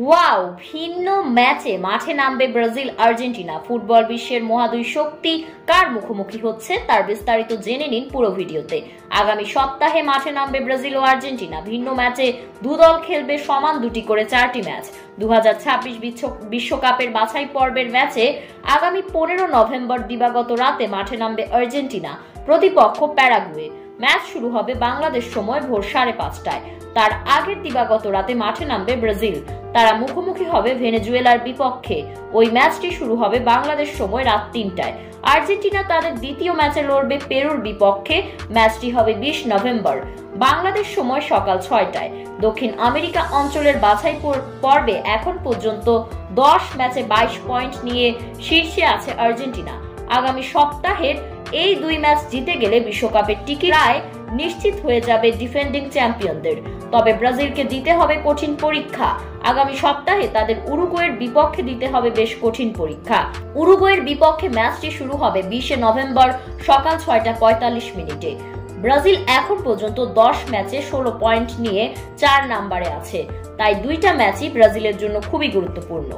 Wow, ভিন্ন ম্যাচে মাঠে নামবে ব্রাজিল আর্জেন্টিনা। ফুটবল বিশ্বের মহাদুই শক্তি কার মুখোমুখি হচ্ছে তার বিস্তারিত জেনে নিন পুরো ভিডিওতে। আগামী সপ্তাহে মাঠে নামবে ব্রাজিল ও আর্জেন্টিনা। ভিন্ন ম্যাচে দুদল খেলবে সমান দুটি করে 4টি ম্যাচ। 2026 বিশ্বকাপের বাছাই পর্বের ম্যাচে আগামী 15 নভেম্বর দিবাগত রাতে মাঠে নামবে আর্জেন্টিনা, প্রতিপক্ষ প্যারাগুয়ে। ম্যাচ শুরু হবে বাংলাদেশ সময় ভোর 5:30টায়। তার আগের দিবাগত রাতে মাঠে নামবে ব্রাজিল। তারা মুখোমুখি হবে ভেনেজুয়েলার বিপক্ষে। ওই ম্যাচটি শুরু হবে বাংলাদেশ সময় রাত 3টায়। আর্জেন্টিনা তাদের দ্বিতীয় ম্যাচে লড়বে পেরুর বিপক্ষে। ম্যাচটি হবে 20 নভেম্বর বাংলাদেশ সময় সকাল 6টায়। দক্ষিণ আমেরিকা অঞ্চলের বাছাই পর্বে এখন পর্যন্ত 10 ম্যাচে 22 পয়েন্ট নিয়ে শীর্ষে আছে আর্জেন্টিনা। আগামী সপ্তাহের এই দুই ম্যাচ জিতে গেলে বিশ্বকাপের টিকিট প্রায় নিশ্চিত হয়ে যাবে ডিফেন্ডিং চ্যাম্পিয়নদের। তবে ব্রাজিলকে দিতে হবে কঠিন পরীক্ষা। আগামী সপ্তাহে তাদের উরুগুয়ের বিপক্ষে দিতে হবে বেশ কঠিন পরীক্ষা। উরুগুয়ের বিপক্ষে ম্যাচটি শুরু হবে 20 নভেম্বর সকাল 6:45। ব্রাজিল এখন পর্যন্ত 10 ম্যাচে 16 পয়েন্ট নিয়ে 4 নম্বরে আছে। তাই দুইটা ম্যাচই ব্রাজিলের জন্য খুবই গুরুত্বপূর্ণ।